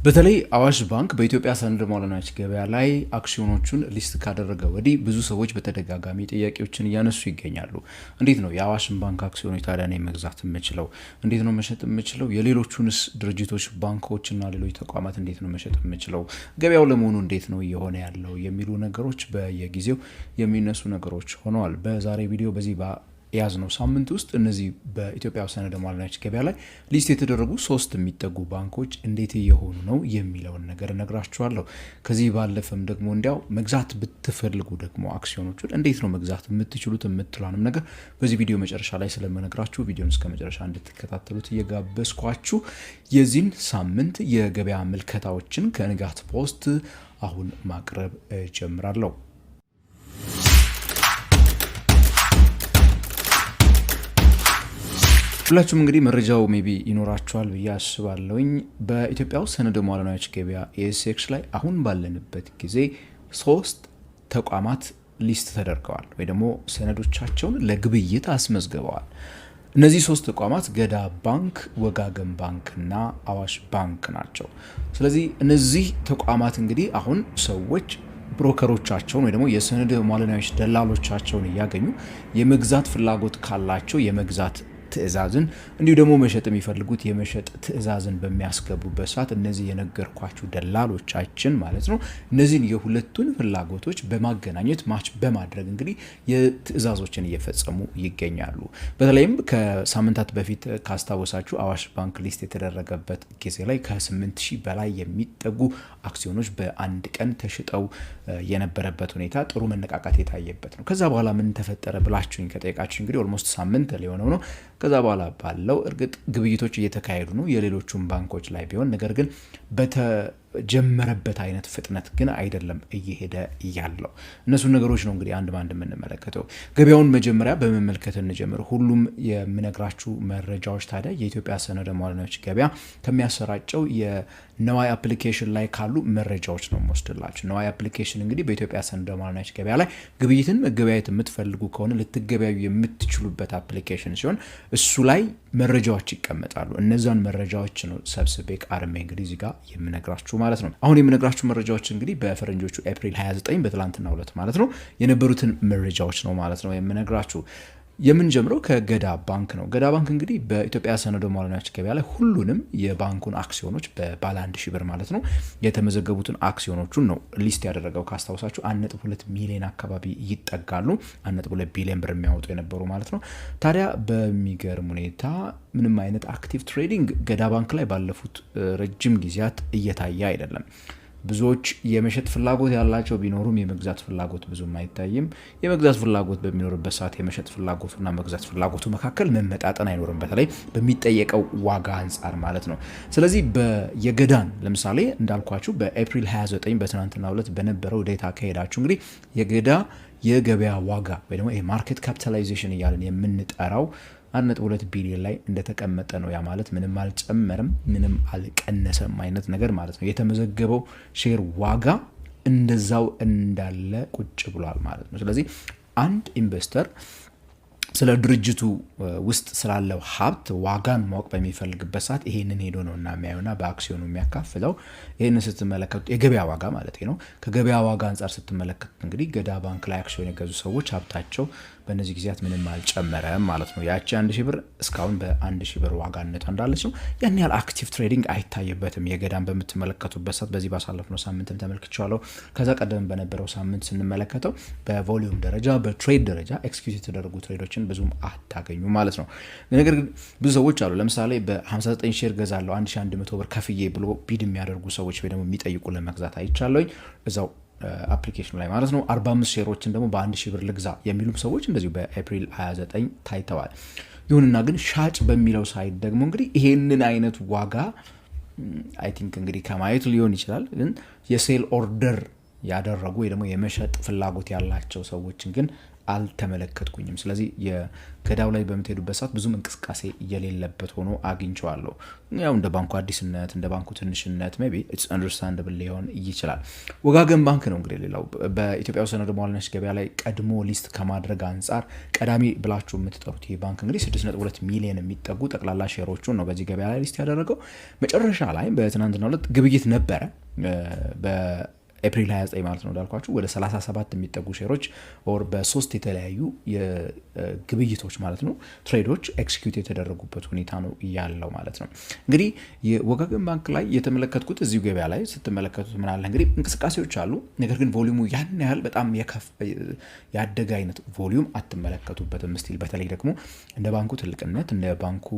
በተለይ አዋሽ ባንክ በኢትዮጵያ ሰነድ ማለናዎች ገበያ ላይ አክሲዮኖቹን ሊስት ካደረገ ወዲህ ብዙ ሰዎች በተደጋጋሚ ጥያቄዎችን እያነሱ ይገኛሉ። እንዴት ነው የአዋሽን ባንክ አክሲዮኖች ታዲያ እኔ መግዛት የምችለው? እንዴት ነው መሸጥ የምችለው? የሌሎቹንስ ድርጅቶች ባንኮችና ሌሎች ተቋማት እንዴት ነው መሸጥ የምችለው? ገበያው ለመሆኑ እንዴት ነው እየሆነ ያለው የሚሉ ነገሮች በየጊዜው የሚነሱ ነገሮች ሆነዋል። በዛሬ ቪዲዮ በዚህ ያዝነው ሳምንት ውስጥ እነዚህ በኢትዮጵያ ሰነድ ማለናዎች ገበያ ላይ ሊስት የተደረጉ 3 የሚጠጉ ባንኮች እንዴት እየሆኑ ነው የሚለውን ነገር እነግራችኋለሁ። ከዚህ ባለፈም ደግሞ እንዲያው መግዛት ብትፈልጉ ደግሞ አክሲዮኖቹን እንዴት ነው መግዛት የምትችሉት የምትሏንም ነገር በዚህ ቪዲዮ መጨረሻ ላይ ስለምነግራችሁ ቪዲዮን እስከ መጨረሻ እንድትከታተሉት እየጋበዝኳችሁ የዚህን ሳምንት የገበያ ምልከታዎችን ከንጋት ፖስት አሁን ማቅረብ ጀምራለሁ። ሁላችሁም እንግዲህ መረጃው ሜቢ ይኖራችኋል ብዬ አስባለሁኝ። በኢትዮጵያ ውስጥ ሰነድ ማለናዎች ገበያ ኤስኤክስ ላይ አሁን ባለንበት ጊዜ 3 ተቋማት ሊስት ተደርገዋል ወይ ደግሞ ሰነዶቻቸውን ለግብይት አስመዝግበዋል። እነዚህ 3 ተቋማት ገዳ ባንክ፣ ወጋገን ባንክ እና አዋሽ ባንክ ናቸው። ስለዚህ እነዚህ ተቋማት እንግዲህ አሁን ሰዎች ብሮከሮቻቸውን ወይ ደግሞ የሰነድ ማለናዎች ደላሎቻቸውን እያገኙ የመግዛት ፍላጎት ካላቸው የመግዛት ትዕዛዝን እንዲሁ ደግሞ መሸጥ የሚፈልጉት የመሸጥ ትዕዛዝን በሚያስገቡበት ሰዓት እነዚህ የነገርኳችሁ ደላሎቻችን ማለት ነው እነዚህን የሁለቱን ፍላጎቶች በማገናኘት ማች በማድረግ እንግዲህ የትዕዛዞችን እየፈጸሙ ይገኛሉ። በተለይም ከሳምንታት በፊት ካስታወሳችሁ አዋሽ ባንክ ሊስት የተደረገበት ጊዜ ላይ ከ8000 በላይ የሚጠጉ አክሲዮኖች በአንድ ቀን ተሽጠው የነበረበት ሁኔታ ጥሩ መነቃቃት የታየበት ነው። ከዛ በኋላ ምን ተፈጠረ ብላችሁኝ ከጠየቃችሁ እንግዲህ ኦልሞስት ሳምንት ሊሆነው ነው። ከዛ በኋላ ባለው እርግጥ ግብይቶች እየተካሄዱ ነው የሌሎቹም ባንኮች ላይ ቢሆን፣ ነገር ግን በተጀመረበት አይነት ፍጥነት ግን አይደለም እየሄደ ያለው። እነሱን ነገሮች ነው እንግዲህ አንድ ባንድ የምንመለከተው። ገበያውን መጀመሪያ በመመልከት እንጀምር። ሁሉም የምነግራችሁ መረጃዎች ታዲያ የኢትዮጵያ ሰነድ ማለናዎች ገበያ ከሚያሰራጨው የነዋይ አፕሊኬሽን ላይ ካሉ መረጃዎች ነው የምወስድላችሁ። ነዋይ አፕሊኬሽን እንግዲህ በኢትዮጵያ ሰነድ ማለናዎች ገበያ ላይ ግብይትን መገበያየት የምትፈልጉ ከሆነ ልትገበያዩ የምትችሉበት አፕሊኬሽን ሲሆን እሱ ላይ መረጃዎች ይቀመጣሉ። እነዛን መረጃዎች ነው ሰብስቤ ቃርሜ እንግዲህ እዚህ ጋር የምነግራችሁ ማለት ነው። አሁን የምነግራችሁ መረጃዎች እንግዲህ በፈረንጆቹ ኤፕሪል 29 በትላንትናው ዕለት ማለት ነው የነበሩትን መረጃዎች ነው ማለት ነው የምነግራችሁ። የምንጀምረው ከገዳ ባንክ ነው። ገዳ ባንክ እንግዲህ በኢትዮጵያ ሰነድ ማለናዎች ገበያ ላይ ሁሉንም የባንኩን አክሲዮኖች በባለ 1000 ብር ማለት ነው የተመዘገቡትን አክሲዮኖቹን ነው ሊስት ያደረገው። ካስታውሳችሁ 1.2 ሚሊዮን አካባቢ ይጠጋሉ። 1.2 ቢሊዮን ብር የሚያወጡ የነበሩ ማለት ነው። ታዲያ በሚገርም ሁኔታ ምንም አይነት አክቲቭ ትሬዲንግ ገዳ ባንክ ላይ ባለፉት ረጅም ጊዜያት እየታየ አይደለም። ብዙዎች የመሸጥ ፍላጎት ያላቸው ቢኖሩም የመግዛት ፍላጎት ብዙም አይታይም። የመግዛት ፍላጎት በሚኖርበት ሰዓት የመሸጥ ፍላጎቱና መግዛት ፍላጎቱ መካከል መመጣጠን አይኖርም፣ በተለይ በሚጠየቀው ዋጋ አንጻር ማለት ነው። ስለዚህ የገዳን ለምሳሌ እንዳልኳችሁ በኤፕሪል 29 በትናንትናው ዕለት በነበረው ዴታ ከሄዳችሁ እንግዲህ የገዳ የገበያ ዋጋ ወይ ደግሞ ማርኬት ካፒታላይዜሽን እያለን የምንጠራው 1.2 ቢሊዮን ላይ እንደተቀመጠ ነው። ያ ማለት ምንም አልጨመረም ምንም አልቀነሰም አይነት ነገር ማለት ነው። የተመዘገበው ሼር ዋጋ እንደዛው እንዳለ ቁጭ ብሏል ማለት ነው። ስለዚህ አንድ ኢንቨስተር ስለ ድርጅቱ ውስጥ ስላለው ሀብት ዋጋን ማወቅ በሚፈልግበት ሰዓት ይሄንን ሄዶ ነውና የሚያዩና በአክሲዮኑ የሚያካፍለው። ይሄንን ስትመለከቱ የገበያ ዋጋ ማለት ነው። ከገበያ ዋጋ አንጻር ስትመለከቱ እንግዲህ ገዳ ባንክ ላይ አክሲዮን የገዙ ሰዎች ሀብታቸው በእነዚህ ጊዜያት ምንም አልጨመረም ማለት ነው። ያቺ 1000 ብር እስካሁን በ1000 ብር ዋጋነቷ እንዳለች ነው። ያን ያህል አክቲቭ ትሬዲንግ አይታይበትም። የገዳን በምትመለከቱበት ሰዓት በዚህ ባሳለፍነው ሳምንትም ተመልክቻለሁ። ከዛ ቀደም በነበረው ሳምንት ስንመለከተው በቮሊዩም ደረጃ በትሬድ ደረጃ ኤክስኪዩት የተደረጉ ትሬዶችን ብዙም አታገኙ ማለት ነው። ነገር ግን ብዙ ሰዎች አሉ ለምሳሌ በ59 ሼር ገዛለሁ 1100 ብር ከፍዬ ብሎ ቢድ የሚያደርጉ ሰዎች ወይ ደግሞ የሚጠይቁ ለመግዛት አይቻለኝ እዛው አፕሊኬሽኑ ላይ ማለት ነው። 45 ሼሮችን ደግሞ በ1000 ብር ልግዛ የሚሉም ሰዎች እንደዚሁ በኤፕሪል 29 ታይተዋል። ይሁንና ግን ሻጭ በሚለው ሳይት ደግሞ እንግዲህ ይሄንን አይነት ዋጋ አይ ቲንክ እንግዲህ ከማየት ሊሆን ይችላል ግን የሴል ኦርደር ያደረጉ ወይ ደግሞ የመሸጥ ፍላጎት ያላቸው ሰዎችን ግን አልተመለከትኩኝም። ስለዚህ የገዳው ላይ በምትሄዱበት ሰዓት ብዙም እንቅስቃሴ የሌለበት ሆኖ አግኝቼዋለሁ። ያው እንደ ባንኩ አዲስነት እንደ ባንኩ ትንሽነት ሜይ ቢ ኢትስ አንደርስታንደብል ሊሆን ይችላል። ወጋገን ባንክ ነው እንግዲህ ሌላው በኢትዮጵያ ሰነደ ሙዓለ ንዋይ ገበያ ላይ ቀድሞ ሊስት ከማድረግ አንጻር ቀዳሚ ብላችሁ የምትጠሩት ይህ ባንክ እንግዲህ 6.2 ሚሊዮን የሚጠጉ ጠቅላላ ሼሮቹን ነው በዚህ ገበያ ላይ ሊስት ያደረገው። መጨረሻ ላይ በትናንትናው ዕለት ግብይት ነበረ ኤፕሪል 29 ማለት ነው እንዳልኳችሁ ወደ 37 የሚጠጉ ሼሮች ኦር በሶስት የተለያዩ ግብይቶች ማለት ነው ትሬዶች ኤክስኪዩት የተደረጉበት ሁኔታ ነው ያለው ማለት ነው። እንግዲህ የወጋገን ባንክ ላይ የተመለከትኩት እዚሁ ገበያ ላይ ስትመለከቱት ምን አለ እንግዲህ እንቅስቃሴዎች አሉ። ነገር ግን ቮሊዩሙ ያን ያህል በጣም ያደገ አይነት ቮሊዩም አትመለከቱበትም። ስቲል በተለይ ደግሞ እንደ ባንኩ ትልቅነት እንደ ባንኩ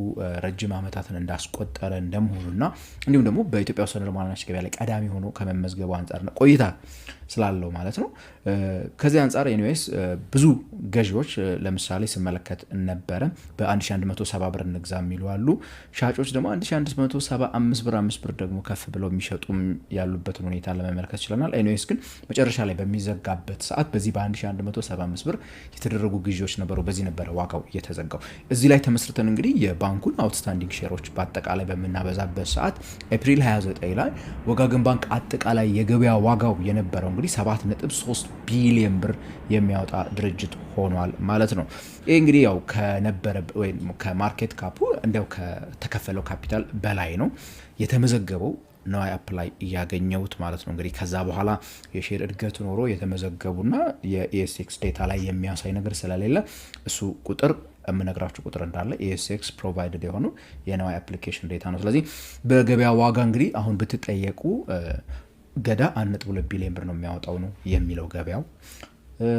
ረጅም ዓመታትን እንዳስቆጠረ እንደመሆኑና እንዲሁም ደግሞ በኢትዮጵያ ሰነደ ሙዓለ ንዋይ ገበያ ላይ ቀዳሚ ሆኖ ከመመዝገቡ አንጻር ነው ቆይታ ስላለው ማለት ነው። ከዚህ አንጻር ኤኒዌይስ ብዙ ገዢዎች ለምሳሌ ስመለከት ነበረ በ1170 ብር እንግዛ የሚሉ አሉ። ሻጮች ደግሞ 1175 ብር 5 ብር ደግሞ ከፍ ብለው የሚሸጡም ያሉበትን ሁኔታ ለመመልከት ችለናል። ኤኒዌይስ ግን መጨረሻ ላይ በሚዘጋበት ሰዓት በዚህ በ1175 ብር የተደረጉ ግዢዎች ነበሩ። በዚህ ነበረ ዋጋው የተዘጋው። እዚህ ላይ ተመስርተን እንግዲህ የባንኩን አውትስታንዲንግ ሼሮች በአጠቃላይ በምናበዛበት ሰዓት ኤፕሪል 29 ላይ ወጋገን ባንክ አጠቃላይ የገበያ ዋጋው የነበረው እንግዲህ 7.3 ቢሊዮን ብር የሚያወጣ ድርጅት ሆኗል ማለት ነው። ይህ እንግዲህ ያው ከነበረ ወይም ከማርኬት ካፑ እንደው ከተከፈለው ካፒታል በላይ ነው የተመዘገበው ነዋይ አፕ ላይ እያገኘሁት ማለት ነው። እንግዲህ ከዛ በኋላ የሼር እድገት ኖሮ የተመዘገቡና የኤስኤክስ ዴታ ላይ የሚያሳይ ነገር ስለሌለ እሱ ቁጥር የምነግራችሁ ቁጥር እንዳለ ኤስኤክስ ፕሮቫይደድ የሆኑ የነዋይ አፕሊኬሽን ዴታ ነው። ስለዚህ በገበያ ዋጋ እንግዲህ አሁን ብትጠየቁ ገዳ 1.2 ቢሊዮን ብር ነው የሚያወጣው ነው የሚለው ገበያው።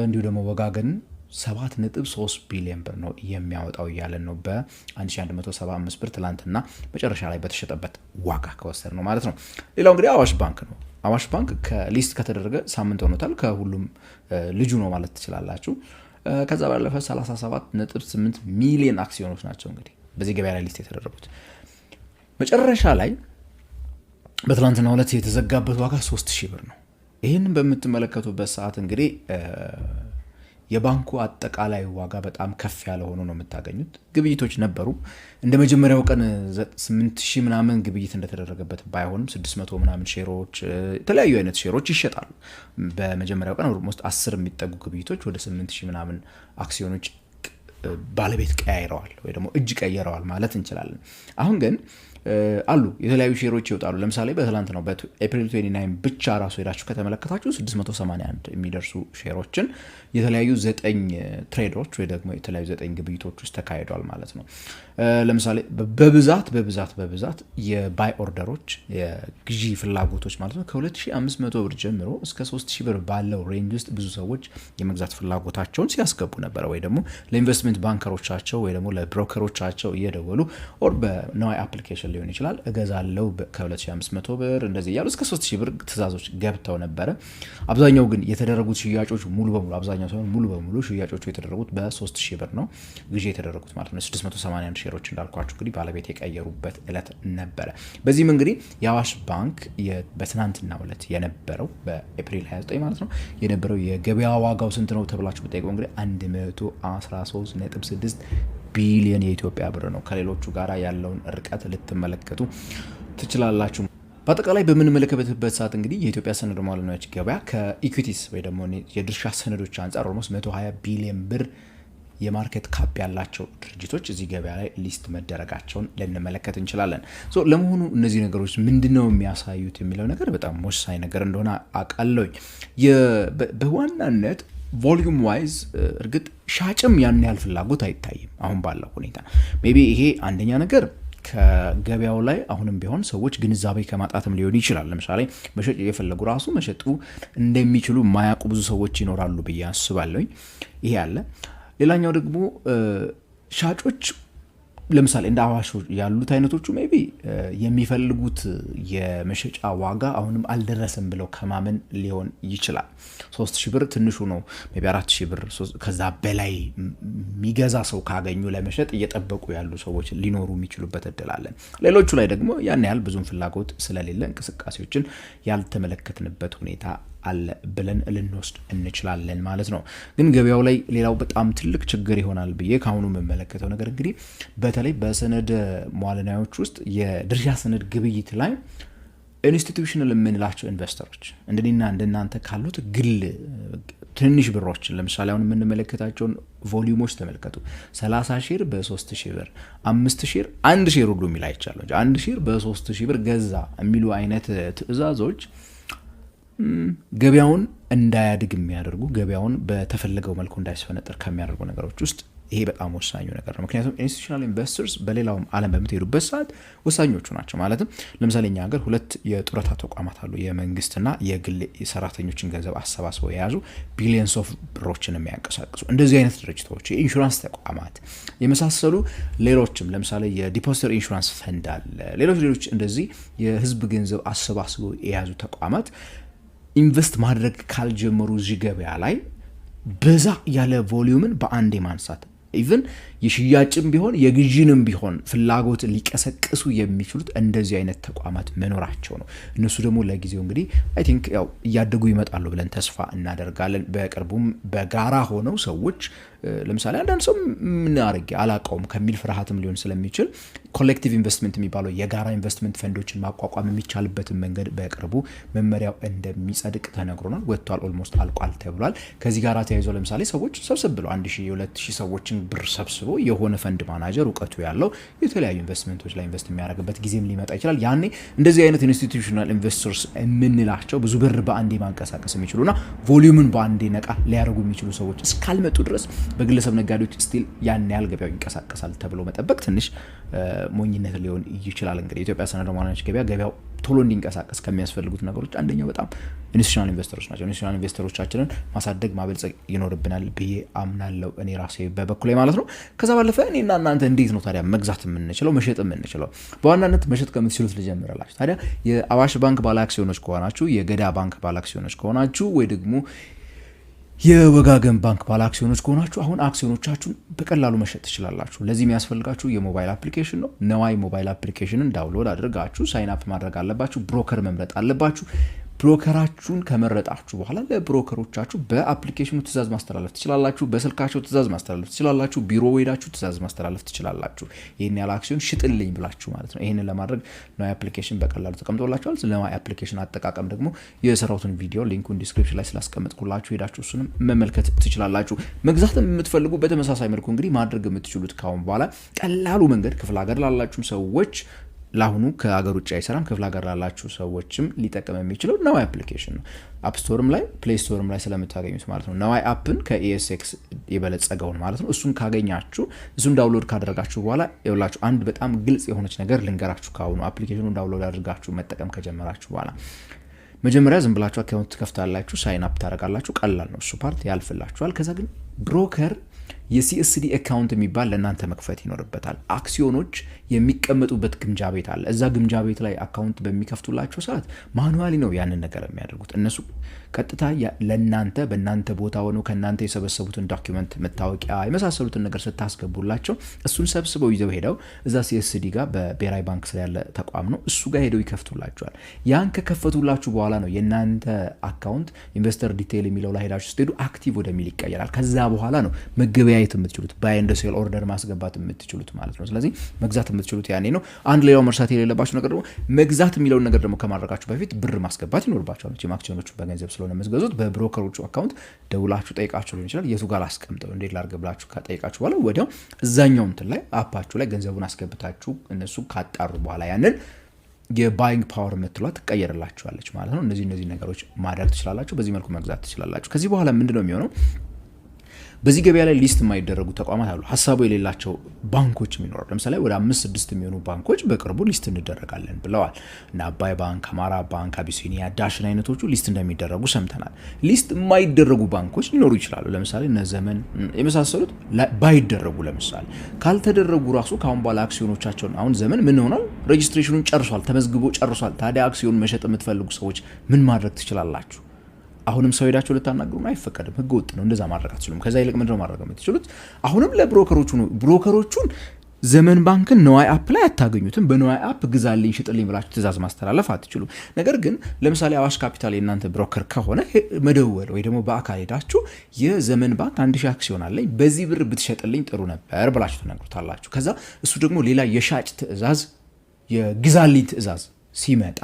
እንዲሁ ደግሞ ወጋገን 7.3 ቢሊዮን ብር ነው የሚያወጣው እያለን ነው በ1175 ብር ትላንትና መጨረሻ ላይ በተሸጠበት ዋጋ ከወሰድ ነው ማለት ነው። ሌላው እንግዲህ አዋሽ ባንክ ነው። አዋሽ ባንክ ከሊስት ከተደረገ ሳምንት ሆኖታል። ከሁሉም ልጁ ነው ማለት ትችላላችሁ። ከዛ ባለፈ 37.8 ሚሊዮን አክሲዮኖች ናቸው እንግዲህ በዚህ ገበያ ላይ ሊስት የተደረጉት። መጨረሻ ላይ በትላንትናው ዕለት የተዘጋበት ዋጋ 3000 ብር ነው። ይህንን በምትመለከቱበት ሰዓት እንግዲህ የባንኩ አጠቃላይ ዋጋ በጣም ከፍ ያለ ሆኖ ነው የምታገኙት። ግብይቶች ነበሩ። እንደ መጀመሪያው ቀን 8000 ምናምን ግብይት እንደተደረገበት ባይሆንም 600 ምናምን ሼሮች የተለያዩ አይነት ሼሮች ይሸጣሉ። በመጀመሪያው ቀን ኦልሞስት 10 የሚጠጉ ግብይቶች ወደ 8000 ምናምን አክሲዮኖች ባለቤት ቀያይረዋል ወይ ደግሞ እጅ ቀይረዋል ማለት እንችላለን። አሁን ግን አሉ የተለያዩ ሼሮች ይወጣሉ። ለምሳሌ በትላንት ነው በኤፕሪል 29 ብቻ ራሱ ሄዳችሁ ከተመለከታችሁ 681 የሚደርሱ ሼሮችን የተለያዩ 9 ትሬዶች ወይ ደግሞ የተለያዩ 9 ግብይቶች ውስጥ ተካሂዷል ማለት ነው። ለምሳሌ በብዛት የባይ ኦርደሮች የግዢ ፍላጎቶች ማለት ነው ከ2500 ብር ጀምሮ እስከ 3000 ብር ባለው ሬንጅ ውስጥ ብዙ ሰዎች የመግዛት ፍላጎታቸውን ሲያስገቡ ነበረ። ወይ ደግሞ ለኢንቨስትመንት ባንከሮቻቸው ወይ ደግሞ ለብሮከሮቻቸው እየደወሉ ኦር በነዋይ አፕሊኬሽን ሊሆን ይችላል እገዛለው ከ2500 ብር እንደዚህ እያሉ እስከ 3000 ብር ትእዛዞች ገብተው ነበረ። አብዛኛው ግን የተደረጉት ሽያጮች ሙሉ በሙሉ ሽያጮቹ የተደረጉት በ3000 ብር ነው ግዢ የተደረጉት ማለት ነው። 681 ሼሮች እንዳልኳችሁ እንግዲህ ባለቤት የቀየሩበት እለት ነበረ። በዚህም እንግዲህ የአዋሽ ባንክ በትናንትናው ዕለት የነበረው በኤፕሪል 29 ማለት ነው የነበረው የገበያ ዋጋው ስንት ነው ተብላችሁ ብትጠይቁ እንግዲህ 113.6 ቢሊዮን የኢትዮጵያ ብር ነው። ከሌሎቹ ጋራ ያለውን ርቀት ልትመለከቱ ትችላላችሁ። በአጠቃላይ በምንመለከትበት ሰዓት እንግዲህ የኢትዮጵያ ሰነደ ሙዓለ ንዋይ ገበያ ከኢኩዊቲስ ወይ ደግሞ የድርሻ ሰነዶች አንጻር ኦልሞስት 120 ቢሊዮን ብር የማርኬት ካፕ ያላቸው ድርጅቶች እዚህ ገበያ ላይ ሊስት መደረጋቸውን ልንመለከት እንችላለን። ለመሆኑ እነዚህ ነገሮች ምንድነው የሚያሳዩት የሚለው ነገር በጣም ወሳኝ ነገር እንደሆነ አውቃለሁ። በዋናነት ቮሊዩም ዋይዝ እርግጥ ሻጭም ያን ያህል ፍላጎት አይታይም አሁን ባለው ሁኔታ። ሜቢ ይሄ አንደኛ ነገር ከገበያው ላይ አሁንም ቢሆን ሰዎች ግንዛቤ ከማጣትም ሊሆን ይችላል። ለምሳሌ መሸጥ የፈለጉ ራሱ መሸጡ እንደሚችሉ የማያውቁ ብዙ ሰዎች ይኖራሉ ብዬ አስባለሁ። ይሄ አለ። ሌላኛው ደግሞ ሻጮች ለምሳሌ እንደ አዋሽ ያሉት አይነቶቹ ሜቢ የሚፈልጉት የመሸጫ ዋጋ አሁንም አልደረሰም ብለው ከማመን ሊሆን ይችላል። 3000 ብር ትንሹ ነው። ሜቢ 4000 ብር ከዛ በላይ የሚገዛ ሰው ካገኙ ለመሸጥ እየጠበቁ ያሉ ሰዎች ሊኖሩ የሚችሉበት እድል አለ። ሌሎቹ ላይ ደግሞ ያን ያህል ብዙም ፍላጎት ስለሌለ እንቅስቃሴዎችን ያልተመለከትንበት ሁኔታ አለ ብለን ልንወስድ እንችላለን ማለት ነው። ግን ገበያው ላይ ሌላው በጣም ትልቅ ችግር ይሆናል ብዬ ካሁኑ የምመለከተው ነገር እንግዲህ በተለይ በሰነድ መዋዕለ ንዋዮች ውስጥ የድርሻ ሰነድ ግብይት ላይ ኢንስቲትዩሽናል የምንላቸው ኢንቨስተሮች እንደኔና እንደናንተ ካሉት ግል ትንሽ ብሮችን ለምሳሌ አሁን የምንመለከታቸውን ቮሊዩሞች ተመልከቱ። 30 ሼር በ3000 ብር፣ 5 ሼር 1 ሼር ሁሉ የሚል አይቻለሁ። 1 ሼር በ3000 ብር ገዛ የሚሉ አይነት ትዕዛዞች ገበያውን እንዳያድግ የሚያደርጉ ገበያውን በተፈለገው መልኩ እንዳይስፈነጠር ከሚያደርጉ ነገሮች ውስጥ ይሄ በጣም ወሳኙ ነገር ነው። ምክንያቱም ኢንስቲትዩሽናል ኢንቨስተርስ በሌላውም ዓለም በምትሄዱበት ሰዓት ወሳኞቹ ናቸው። ማለትም ለምሳሌ እኛ ሀገር ሁለት የጡረታ ተቋማት አሉ። የመንግስትና የግል ሰራተኞችን ገንዘብ አሰባስበው የያዙ ቢሊየንስ ኦፍ ብሮችን የሚያንቀሳቅሱ እንደዚህ አይነት ድርጅቶች፣ የኢንሹራንስ ተቋማት የመሳሰሉ ሌሎችም ለምሳሌ የዲፖዚተር ኢንሹራንስ ፈንድ አለ። ሌሎች እንደዚህ የህዝብ ገንዘብ አሰባስበው የያዙ ተቋማት ኢንቨስት ማድረግ ካልጀመሩ እዚህ ገበያ ላይ በዛ ያለ ቮሊዩምን በአንዴ ማንሳት ኢቭን የሽያጭም ቢሆን የግዢንም ቢሆን ፍላጎት ሊቀሰቅሱ የሚችሉት እንደዚህ አይነት ተቋማት መኖራቸው ነው። እነሱ ደግሞ ለጊዜው እንግዲህ አይ ቲንክ ያው እያደጉ ይመጣሉ ብለን ተስፋ እናደርጋለን። በቅርቡም በጋራ ሆነው ሰዎች ለምሳሌ አንዳንድ ሰው ምን አርጌ አላቀውም ከሚል ፍርሃትም ሊሆን ስለሚችል ኮሌክቲቭ ኢንቨስትመንት የሚባለው የጋራ ኢንቨስትመንት ፈንዶችን ማቋቋም የሚቻልበትን መንገድ በቅርቡ መመሪያው እንደሚጸድቅ ተነግሮናል። ወጥቷል፣ ኦልሞስት አልቋል ተብሏል። ከዚህ ጋር ተያይዞ ለምሳሌ ሰዎች ሰብስብ ብለው 1000 2000 ሰዎችን ብር ሰብስቦ የሆነ ፈንድ ማናጀር እውቀቱ ያለው የተለያዩ ኢንቨስትመንቶች ላይ ኢንቨስት የሚያደርግበት ጊዜም ሊመጣ ይችላል። ያኔ እንደዚህ አይነት ኢንስቲትዩሽናል ኢንቨስተርስ የምንላቸው ብዙ ብር በአንዴ ማንቀሳቀስ የሚችሉና ቮሊዩምን በአንዴ ነቃ ሊያደርጉ የሚችሉ ሰዎች እስካልመጡ ድረስ በግለሰብ ነጋዴዎች ስቲል ያን ያህል ገበያው ይንቀሳቀሳል ተብሎ መጠበቅ ትንሽ ሞኝነት ሊሆን ይችላል። እንግዲህ የኢትዮጵያ ሰነድ መዋዕለ ንዋዮች ገበያው ቶሎ እንዲንቀሳቀስ ከሚያስፈልጉት ነገሮች አንደኛው በጣም ኢንስቲትዩሽናል ኢንቨስተሮች ናቸው። ኢንስቲትዩሽናል ኢንቨስተሮቻችንን ማሳደግ ማበልጸግ ይኖርብናል ብዬ አምናለሁ እኔ ራሴ በበኩሌ ማለት ነው። ከዛ ባለፈ እኔና እናንተ እንዴት ነው ታዲያ መግዛት የምንችለው መሸጥ የምንችለው? በዋናነት መሸጥ ከምትችሉት ልጀምርላችሁ። ታዲያ የአዋሽ ባንክ ባለ አክሲዮኖች ከሆናችሁ፣ የገዳ ባንክ ባለ አክሲዮኖች ከሆናችሁ ወይ ደግሞ የወጋገን ባንክ ባለ አክሲዮኖች ከሆናችሁ አሁን አክሲዮኖቻችሁን በቀላሉ መሸጥ ትችላላችሁ። ለዚህ የሚያስፈልጋችሁ የሞባይል አፕሊኬሽን ነው። ነዋይ ሞባይል አፕሊኬሽንን ዳውንሎድ አድርጋችሁ ሳይን አፕ ማድረግ አለባችሁ። ብሮከር መምረጥ አለባችሁ። ብሮከራችሁን ከመረጣችሁ በኋላ ለብሮከሮቻችሁ በአፕሊኬሽኑ ትእዛዝ ማስተላለፍ ትችላላችሁ። በስልካችሁ ትእዛዝ ማስተላለፍ ትችላላችሁ። ቢሮ ሄዳችሁ ትእዛዝ ማስተላለፍ ትችላላችሁ። ይሄን ያለ አክሲዮን ሽጥልኝ ብላችሁ ማለት ነው። ይሄንን ለማድረግ ነዋይ አፕሊኬሽን በቀላሉ ተቀምጦላችኋል። ነዋይ አፕሊኬሽን አጠቃቀም ደግሞ የሰራሁትን ቪዲዮ ሊንኩን ዲስክሪፕሽን ላይ ስላስቀመጥኩላችሁ ሄዳችሁ እሱንም መመልከት ትችላላችሁ። መግዛት የምትፈልጉ በተመሳሳይ መልኩ እንግዲህ ማድረግ የምትችሉት ካሁን በኋላ ቀላሉ መንገድ ክፍለ ሀገር ላላችሁ ሰዎች ለአሁኑ ከሀገር ውጭ አይሰራም፣ ክፍለ ሀገር ላላችሁ ሰዎችም ሊጠቀም የሚችለው ነዋይ አፕሊኬሽን ነው። አፕ ስቶርም ላይ ፕሌይ ስቶርም ላይ ስለምታገኙት ማለት ነው። ነዋይ አፕን ከኢኤስኤክስ የበለጸገውን ማለት ነው። እሱን ካገኛችሁ እሱን ዳውንሎድ ካደረጋችሁ በኋላ ይኸውላችሁ አንድ በጣም ግልጽ የሆነች ነገር ልንገራችሁ። ካሁኑ አፕሊኬሽኑን ዳውንሎድ አድርጋችሁ መጠቀም ከጀመራችሁ በኋላ መጀመሪያ ዝም ብላችሁ አካውንት ትከፍታላችሁ፣ ሳይን አፕ ታደርጋላችሁ። ቀላል ነው፣ እሱ ፓርት ያልፍላችኋል። ከዛ ግን ብሮከር የሲኤስዲ አካውንት የሚባል ለእናንተ መክፈት ይኖርበታል። አክሲዮኖች የሚቀመጡበት ግምጃ ቤት አለ። እዛ ግምጃ ቤት ላይ አካውንት በሚከፍቱላቸው ሰዓት ማኑዋሊ ነው ያንን ነገር የሚያደርጉት። እነሱ ቀጥታ ለእናንተ በእናንተ ቦታ ሆነው ከእናንተ የሰበሰቡትን ዶክመንት፣ መታወቂያ የመሳሰሉትን ነገር ስታስገቡላቸው እሱን ሰብስበው ይዘው ሄደው እዛ ሲኤስዲ ጋር በብሔራዊ ባንክ ስር ያለ ተቋም ነው እሱ ጋር ሄደው ይከፍቱላቸዋል። ያን ከከፈቱላችሁ በኋላ ነው የእናንተ አካውንት ኢንቨስተር ዲቴይል የሚለው ላይ ሄዳችሁ ስትሄዱ አክቲቭ ወደሚል ይቀየራል። ከዛ በኋላ ነው መገበያየት የምትችሉት ባይ ኤንድ ሴል ኦርደር ማስገባት የምትችሉት ማለት ነው። ስለዚህ መግዛት የምትችሉት ያኔ ነው። አንድ ሌላው መርሳት የሌለባችሁ ነገር ደግሞ መግዛት የሚለውን ነገር ደግሞ ከማድረጋችሁ በፊት ብር ማስገባት ይኖርባችኋል። አክሲዮኖቹ በገንዘብ ስለሆነ የምትገዙት በብሮከሮቹ አካውንት ደውላችሁ ጠይቃችሁ ሊሆን ይችላል። የቱ ጋር አስቀምጠው እንዴት ላድርግ ብላችሁ ከጠይቃችሁ በኋላ ወዲያው እዛኛው እንትን ላይ አፓችሁ ላይ ገንዘቡን አስገብታችሁ እነሱ ካጣሩ በኋላ ያንን የባይንግ ፓወር የምትሏ ትቀየርላችኋለች ማለት ነው። እነዚህ ነገሮች ማድረግ ትችላላችሁ። በዚህ መልኩ መግዛት ትችላላችሁ። ከዚህ በኋላ ምንድነው የሚሆነው? በዚህ ገበያ ላይ ሊስት የማይደረጉ ተቋማት አሉ። ሀሳቡ የሌላቸው ባንኮች የሚኖሩ ለምሳሌ ወደ 5-6 የሚሆኑ ባንኮች በቅርቡ ሊስት እንደረጋለን ብለዋል እና አባይ ባንክ፣ አማራ ባንክ፣ አቢሲኒያ፣ ዳሽን አይነቶቹ ሊስት እንደሚደረጉ ሰምተናል። ሊስት የማይደረጉ ባንኮች ሊኖሩ ይችላሉ። ለምሳሌ እነ ዘመን የመሳሰሉት ባይደረጉ ለምሳሌ ካልተደረጉ ራሱ ካሁን በኋላ አክሲዮኖቻቸውን አሁን ዘመን ምን ሆኗል? ሬጂስትሬሽኑን ጨርሷል፣ ተመዝግቦ ጨርሷል። ታዲያ አክሲዮን መሸጥ የምትፈልጉ ሰዎች ምን ማድረግ ትችላላችሁ? አሁንም ሰው ሄዳችሁ ልታናግሩ አይፈቀድም፣ ህገ ወጥ ነው። እንደዛ ማድረግ አትችሉም። ከዛ ይልቅ ምንድነው ማድረግ የምትችሉት? አሁንም ለብሮከሮቹ ነው። ብሮከሮቹን ዘመን ባንክን ነዋይ አፕ ላይ አታገኙትም። በነዋይ አፕ ግዛልኝ ሽጥልኝ ብላችሁ ትእዛዝ ማስተላለፍ አትችሉም። ነገር ግን ለምሳሌ አዋሽ ካፒታል የእናንተ ብሮከር ከሆነ መደወል ወይ ደግሞ በአካል ሄዳችሁ የዘመን ባንክ 1000 አክሲዮን አለኝ በዚህ ብር ብትሸጥልኝ ጥሩ ነበር ብላችሁ ትነግሩታላችሁ። ከዛ እሱ ደግሞ ሌላ የሻጭ ትእዛዝ የግዛልኝ ትእዛዝ ሲመጣ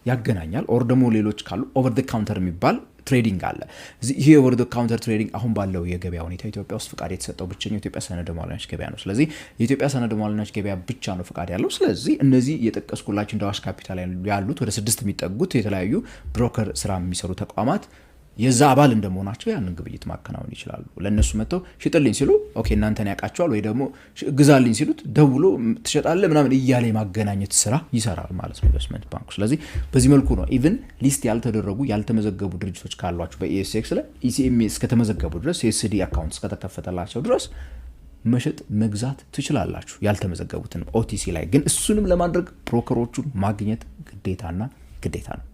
ያገናኛል። ኦር ደግሞ ሌሎች ካሉ ኦቨር ደ ካውንተር የሚባል ትሬዲንግ አለ። ይሄ ኦቨር ደ ካውንተር ትሬዲንግ አሁን ባለው የገበያ ሁኔታ ኢትዮጵያ ውስጥ ፍቃድ የተሰጠው ብቸኛው የኢትዮጵያ ሰነደ ሙዓለንያዎች ገበያ ነው። ስለዚህ የኢትዮጵያ ሰነደ ሙዓለንያዎች ገበያ ብቻ ነው ፍቃድ ያለው። ስለዚህ እነዚህ የጠቀስኩላችሁ እንደ አዋሽ ካፒታል ያሉት ወደ 6 የሚጠጉት የተለያዩ ብሮከር ስራ የሚሰሩ ተቋማት የዛ አባል እንደመሆናቸው ያንን ግብይት ማከናወን ይችላሉ። ለእነሱ መጥተው ሽጥልኝ ሲሉ ኦኬ እናንተን ያውቃቸዋል፣ ወይ ደግሞ ግዛልኝ ሲሉት ደውሎ ትሸጣለህ ምናምን እያለ የማገናኘት ስራ ይሰራል ማለት ነው ኢንቨስትመንት ባንኩ። ስለዚህ በዚህ መልኩ ነው ኢቭን ሊስት ያልተደረጉ ያልተመዘገቡ ድርጅቶች ካሏቸው በኢኤስኤክስ ላይ ኢሲኤምኤስ እስከተመዘገቡ ድረስ የኤስዲ አካውንት እስከተከፈተላቸው ድረስ መሸጥ መግዛት ትችላላችሁ። ያልተመዘገቡትን ኦቲሲ ላይ ግን እሱንም ለማድረግ ብሮከሮቹን ማግኘት ግዴታና ግዴታ ነው።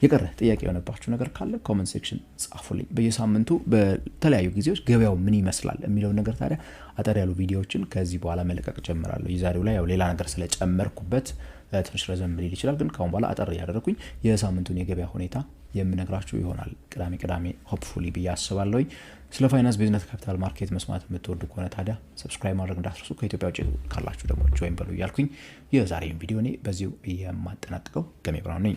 የቀረ ጥያቄ የሆነባችሁ ነገር ካለ ኮሜንት ሴክሽን ጻፉልኝ። በየሳምንቱ በተለያዩ ጊዜዎች ገበያው ምን ይመስላል የሚለው ነገር ታዲያ አጠር ያሉ ቪዲዮዎችን ከዚህ በኋላ መለቀቅ ጀምራለሁ። የዛሬው ላይ ያው ሌላ ነገር ስለጨመርኩበት ትንሽ ረዘም ሊል ይችላል፣ ግን ካሁን በኋላ አጠር እያደረኩኝ የሳምንቱን የገበያ ሁኔታ የምነግራችሁ ይሆናል ቅዳሜ ሆፕፉሊ ብዬ አስባለሁኝ። ስለ ፋይናንስ፣ ቢዝነስ፣ ካፒታል ማርኬት መስማት የምትወዱ ከሆነ ታዲያ ሰብስክራይብ ማድረግ እንዳትረሱ። ከኢትዮጵያ ውጭ ካላችሁ ደግሞ ጆይን በሉ እያልኩኝ የዛሬውን ቪዲዮ እኔ በዚሁ የማጠናቅቀው ገሜ ብርሃኑ ነኝ።